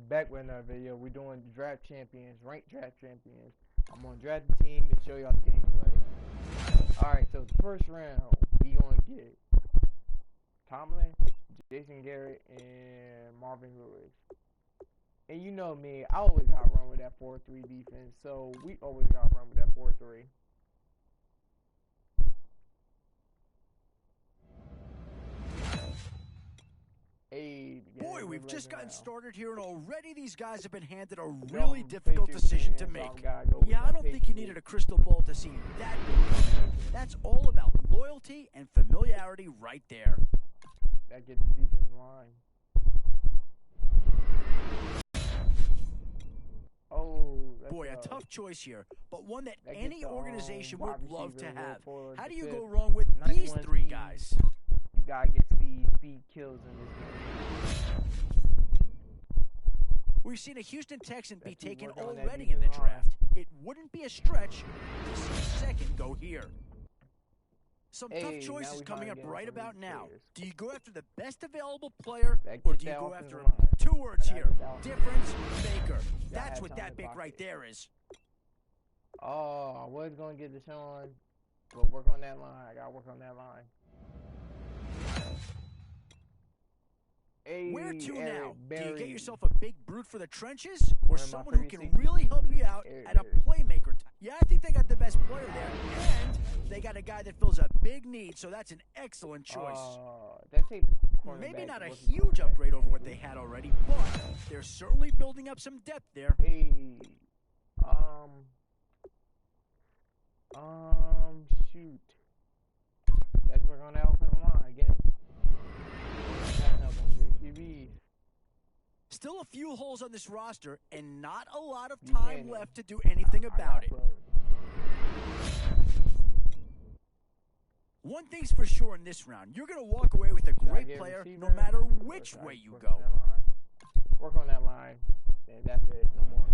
back with another video. We're doing draft champions, ranked draft champions. I'm gonna draft the team and show y'all the gameplay. Alright, so the first round, we gonna get Tomlin, Jason Garrett, and Marvin Lewis. And you know me, I always gotta run with that 4-3 defense, so we always gotta run with that 4-3. Hey, boy, we've just gotten started here, and already these guys have been handed a Yo, really difficult decision to make. Yeah, I don't think you needed a crystal ball to see that big. That's all about loyalty and familiarity right there. That gets the defense line. Oh, boy, a tough choice here, but one that any organization would love to have. How do you go wrong wrong with these three guys? You gotta get speed. Speed kills in this game. We've seen a Houston Texan be taken already in the draft. It wouldn't be a stretch to see a second go here. Some tough choices coming up right about now. Do you go after the best available player, or do you go after two words here? Difference maker. That's what that big right there is. Oh, I was going to get Deshaun, but work on that line. I got to work on that line. Hey, where to now? Berry. Do you get yourself a big brute for the trenches, or someone who can really help you out at a playmaker? Yeah, I think they got the best player there, and they got a guy that fills a big need, so that's an excellent choice. Maybe not a huge upgrade over what they had already, but they're certainly building up some depth there. Hey, shoot. Let's work on that offensive line again. Still a few holes on this roster, and not a lot of time left to do anything about it. One thing's for sure in this round, you're going to walk away with a great player no matter which way you go. Work on that line. And that's it. No more.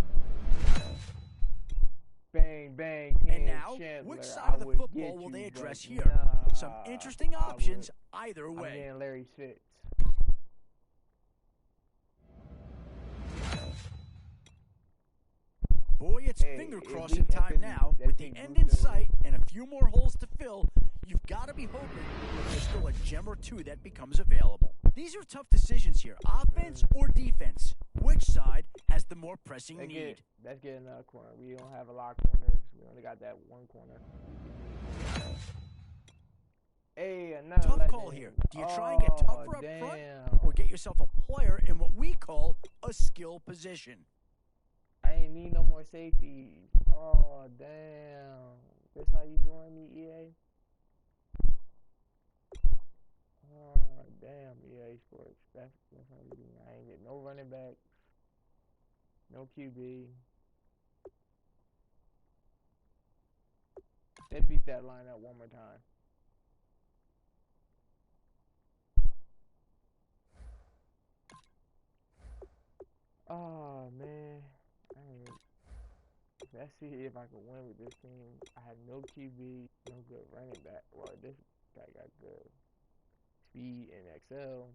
Bang, bang. And now, which side of the football will they address here? Some interesting options either way. I'm getting Larry Fitz. Boy, it's finger-crossing time now. With the end in sight and a few more holes to fill, you've got to be hoping that there's still a gem or two that becomes available. These are tough decisions here, offense or defense. Which side has the more pressing need? Let's get another corner. We don't have a lot of corners. We only got that one corner. Hey, tough call here. Do you try and get tougher up front, or get yourself a player in what we call a skill position? I ain't need no more safeties. Oh, damn. This how you doing me, EA? Oh, damn, EA Sports. That's how you doing. I ain't get no running backs. No QB. Let's beat that line up one more time. Oh, man. Let's see if I can win with this team. I have no QB, no good running back. Well, this guy got good speed and XL.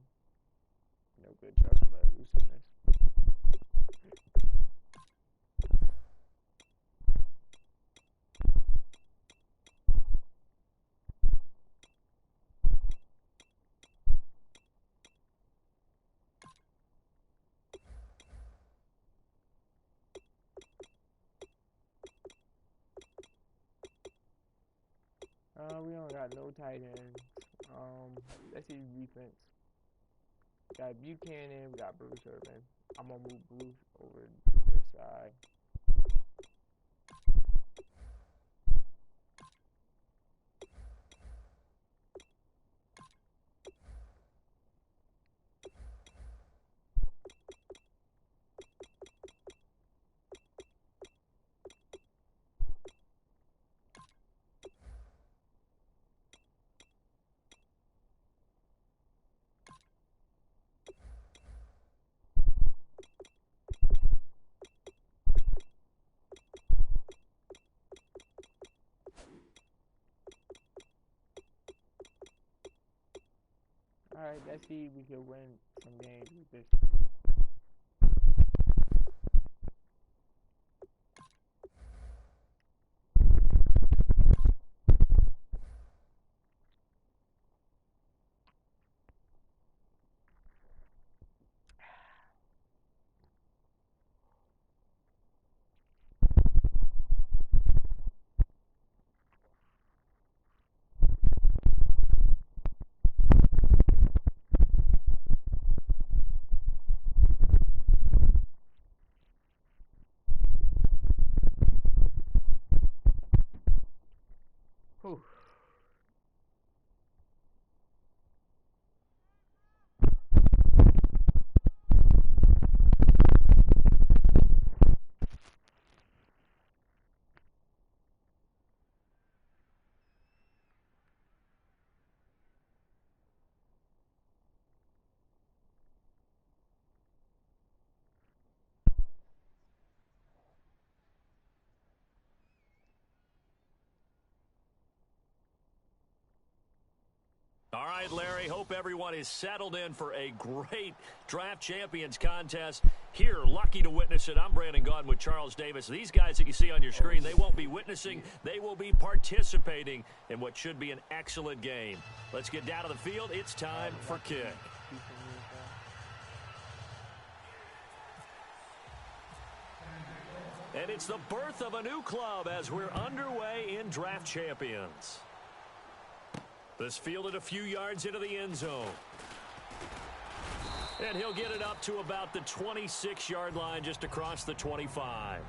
No good trucking, but looseness. We don't got no tight ends. Let's see defense. We got Buchanan, we got Bruce Irvin. I'm gonna move Bruce over to this side. Alright, let's see if we can win some games with this. right, Larry. Hope everyone is settled in for a great Draft Champions contest. Here, lucky to witness it. I'm Brandon Gaudin with Charles Davis. These guys that you see on your screen, they won't be witnessing. They will be participating in what should be an excellent game. Let's get down to the field. It's time for kick. And it's the birth of a new club as we're underway in Draft Champions. This fielded a few yards into the end zone. And he'll get it up to about the 26-yard line just across the 25.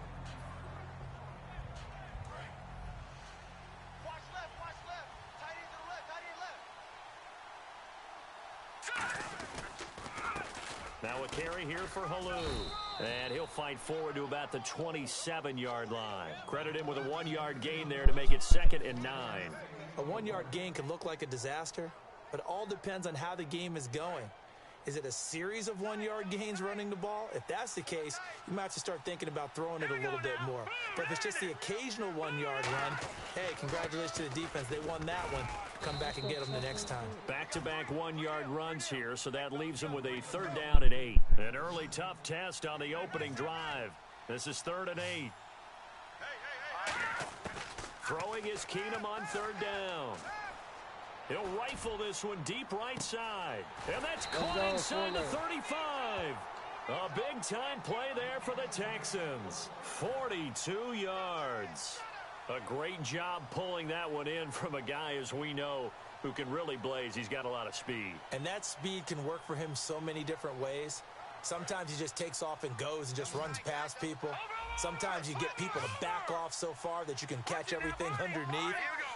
Now a carry here for Halou. And he'll fight forward to about the 27-yard line. Credit him with a 1-yard gain there to make it 2nd and 9. A 1-yard gain can look like a disaster, but it all depends on how the game is going. Is it a series of 1-yard gains running the ball? If that's the case, you might have to start thinking about throwing it a little bit more. But if it's just the occasional 1-yard run, hey, congratulations to the defense. They won that one. Come back and get them the next time. Back-to-back 1-yard runs here, so that leaves them with a 3rd down and 8. An early tough test on the opening drive. This is 3rd and 8. Throwing is Keenum on 3rd down. He'll rifle this one deep right side. And that's caught inside the 35. A big-time play there for the Texans. 42 yards. A great job pulling that one in from a guy, as we know, who can really blaze. He's got a lot of speed. And that speed can work for him so many different ways. Sometimes he just takes off and goes and just runs past people. Sometimes you get people to back off so far that you can catch everything underneath.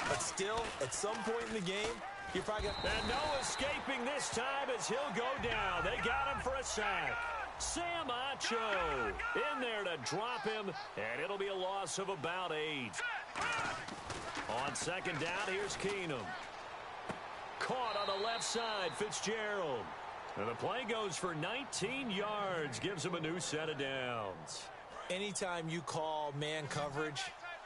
But still, at some point in the game, you're probably going to... And no escaping this time as he'll go down. They got him for a sack. Sam Acho in there to drop him, and it'll be a loss of about 8. On 2nd down, here's Keenum. Caught on the left side, Fitzgerald. And the play goes for 19 yards, gives him a new set of downs. Anytime you call man coverage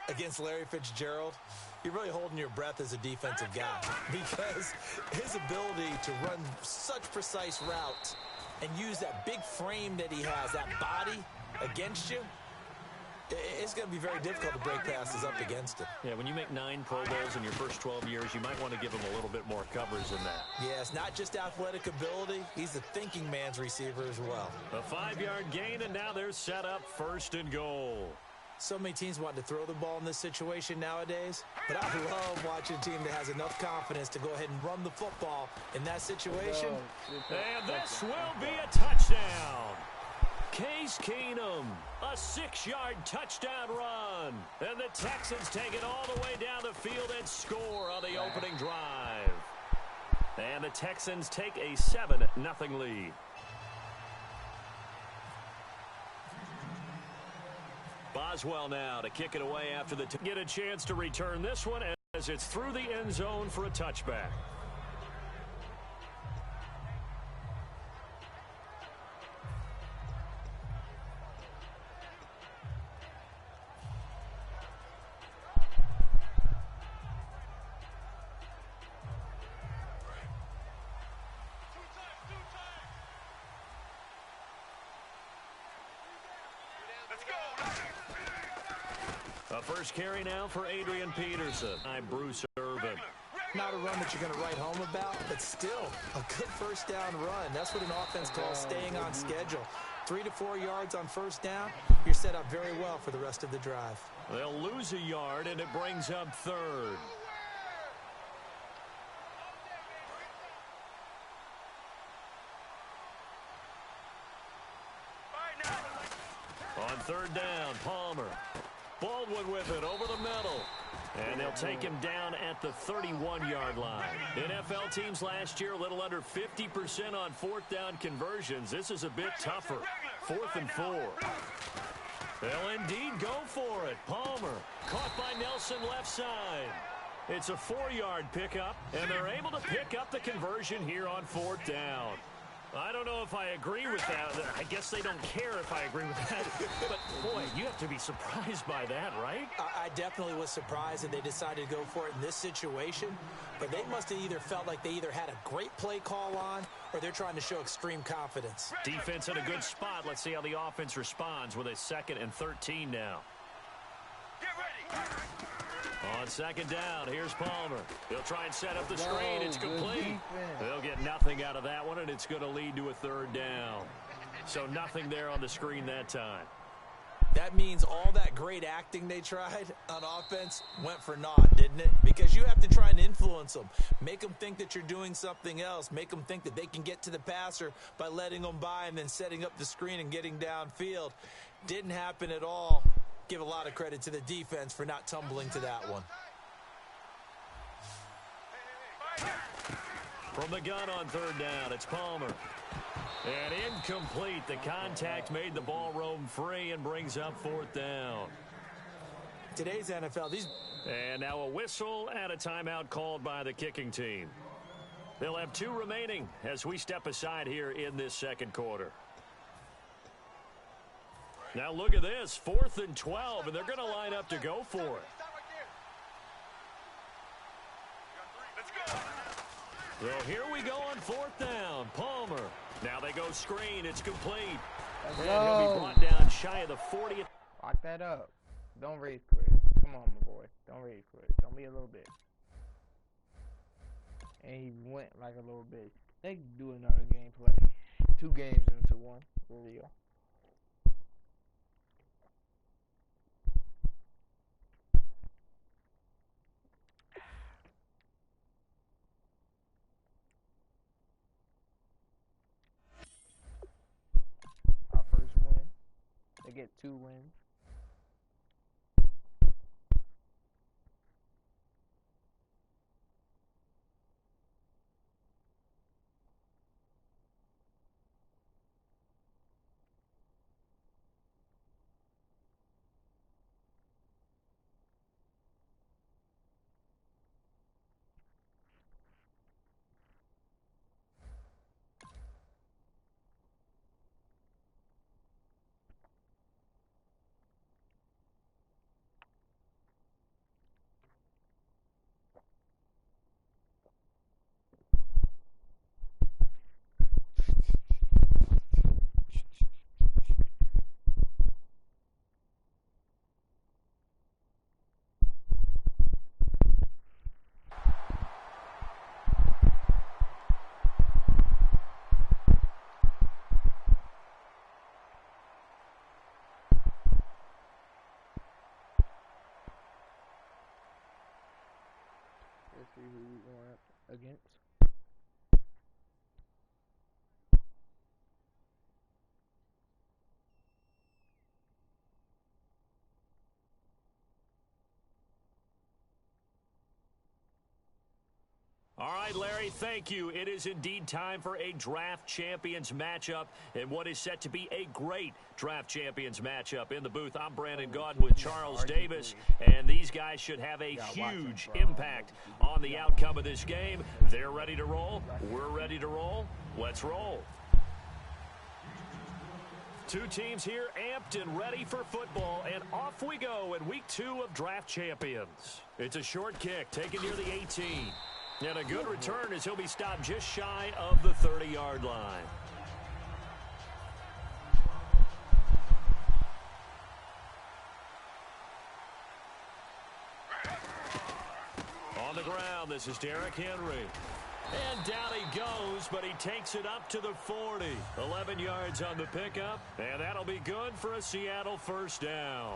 against Larry Fitzgerald, you're really holding your breath as a defensive guy, because his ability to run such precise routes and use that big frame that he has, that body against you, it's going to be very difficult to break passes up against him. Yeah, when you make 9 Pro Bowls in your first 12 years, you might want to give him a little bit more coverage than that. Yeah, it's not just athletic ability. He's a thinking man's receiver as well. A 5-yard gain, and now they're set up 1st and goal. So many teams want to throw the ball in this situation nowadays, but I love watching a team that has enough confidence to go ahead and run the football in that situation. And this will be a touchdown. Case Keenum, a 6-yard touchdown run. And the Texans take it all the way down the field and score on the opening drive. And the Texans take a 7-0 lead. Boswell now to kick it away after the get a chance to return this one as it's through the end zone for a touchback. A first carry now for Adrian Peterson. Bruce Irvin. Not a run that you're going to write home about, but still a good first down run. That's what an offense calls staying on schedule. 3 to 4 yards on first down. You're set up very well for the rest of the drive. They'll lose a yard, and it brings up 3rd. On 3rd down, Palmer. Baldwin with it over the middle. And they'll take him down at the 31-yard line. NFL teams last year a little under 50% on 4th down conversions. This is a bit tougher. 4th and 4. They'll indeed go for it. Palmer caught by Nelson left side. It's a 4-yard pickup, and they're able to pick up the conversion here on 4th down. I don't know if I agree with that. I guess they don't care if I agree with that. But, boy, you have to be surprised by that, right? I definitely was surprised that they decided to go for it in this situation. But they must have either felt like they either had a great play call on or they're trying to show extreme confidence. Defense in a good spot. Let's see how the offense responds with a 2nd and 13 now. Get ready. On 2nd down, here's Palmer. He'll try and set up the screen. It's complete. Defense. They'll get nothing out of that one, and it's going to lead to a 3rd down. So nothing there on the screen that time. That means all that great acting they tried on offense went for naught, didn't it? Because you have to try and influence them. Make them think that you're doing something else. Make them think that they can get to the passer by letting them by and then setting up the screen and getting downfield. Didn't happen at all. Give a lot of credit to the defense for not tumbling to that one. From the gun on 3rd down, it's Palmer. And incomplete. The contact made the ball roam free and brings up 4th down. Today's NFL, And now a whistle and a timeout called by the kicking team. They'll have 2 remaining as we step aside here in this 2nd quarter. Now look at this, 4th and 12, and they're going to line up to go for it. So here we go on 4th down. Palmer. Now they go screen. It's complete. And he'll be brought down shy of the 40th. Lock that up. Don't rage quit. Come on, my boy. Don't rage quit. Don't be a little bit. And he went like a little bit. They can do another gameplay. 2 games into 1. For real. They get 2 wins. Let's see who we going up against. All right, Larry, thank you. It is indeed time for a Draft Champions matchup and what is set to be a great Draft Champions matchup. In the booth, I'm Brandon Gaudin with Charles Davis, and these guys should have a huge impact on the outcome of this game. They're ready to roll. We're ready to roll. Let's roll. 2 teams here amped and ready for football, and off we go in Week 2 of Draft Champions. It's a short kick taken near the 18. And a good return as he'll be stopped just shy of the 30-yard line. On the ground, this is Derrick Henry. And down he goes, but he takes it up to the 40. 11 yards on the pickup, and that'll be good for a Seattle 1st down.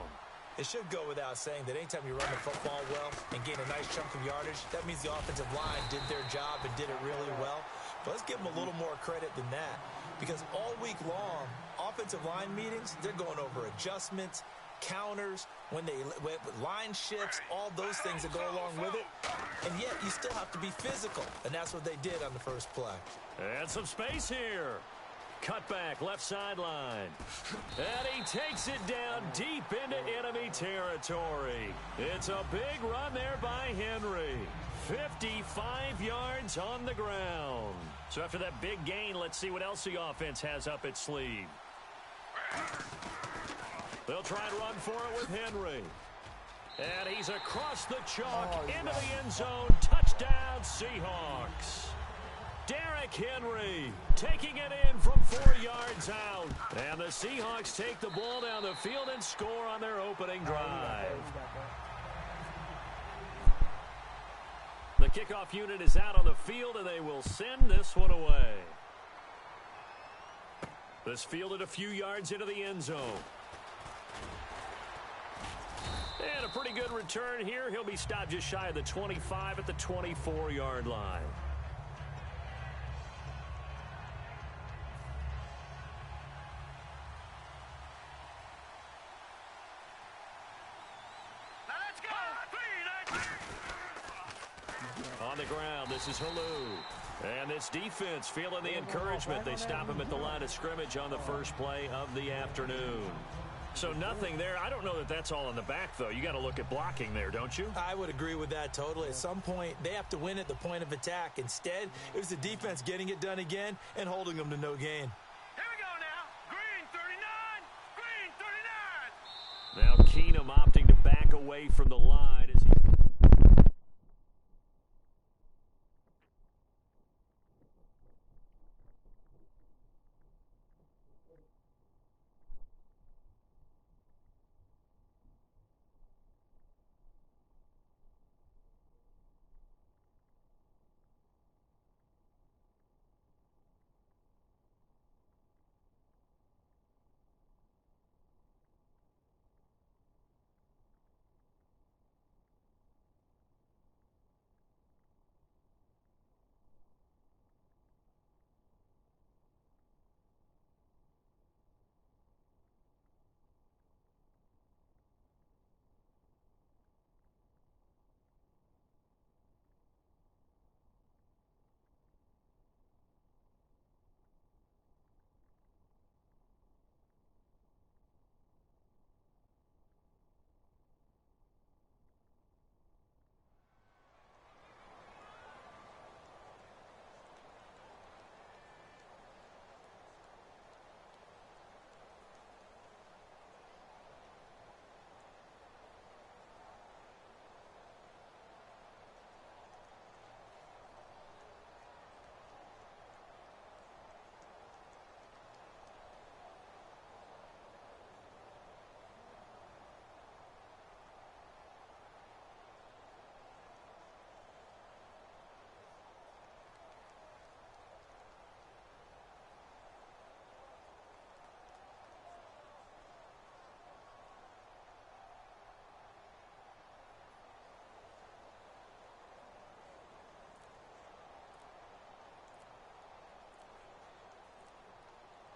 It should go without saying that anytime you run the football well and gain a nice chunk of yardage, that means the offensive line did their job and did it really well. But let's give them a little more credit than that, because all week long, offensive line meetings, they're going over adjustments, counters, when line shifts, all those things that go along with it. And yet you still have to be physical, and that's what they did on the first play. And some space here. Cutback, left sideline. And he takes it down deep into enemy territory. It's a big run there by Henry. 55 yards on the ground. So after that big gain, let's see what else the offense has up its sleeve. They'll try and run for it with Henry. And he's across the chalk into the end zone. Touchdown, Seahawks. Derrick Henry taking it in from 4 yards out. And the Seahawks take the ball down the field and score on their opening drive. The kickoff unit is out on the field, and they will send this one away. This fielded a few yards into the end zone. And a pretty good return here. He'll be stopped just shy of the 25 at the 24-yard line. On the ground, this is Halou. And this defense feeling the encouragement. They stop him at the line of scrimmage on the first play of the afternoon. So nothing there. I don't know that that's all in the back, though. You got to look at blocking there, don't you? I would agree with that totally. At some point, they have to win at the point of attack. Instead, it was the defense getting it done again and holding them to no gain. Here we go now. Green 39. Green 39. Now Keenum opting to back away from the line as he...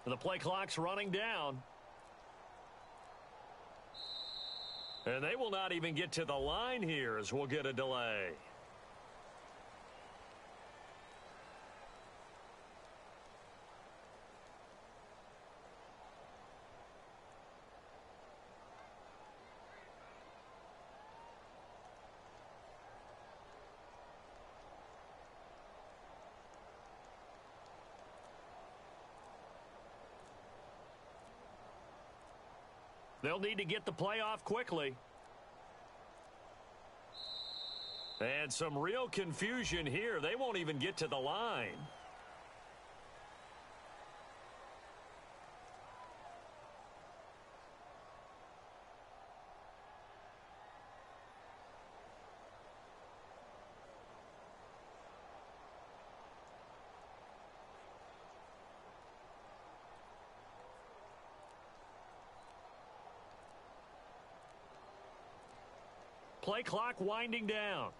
The play clock's running down. And they will not even get to the line here as we'll get a delay. They'll need to get the play off quickly. And some real confusion here. They won't even get to the line. Play clock winding down.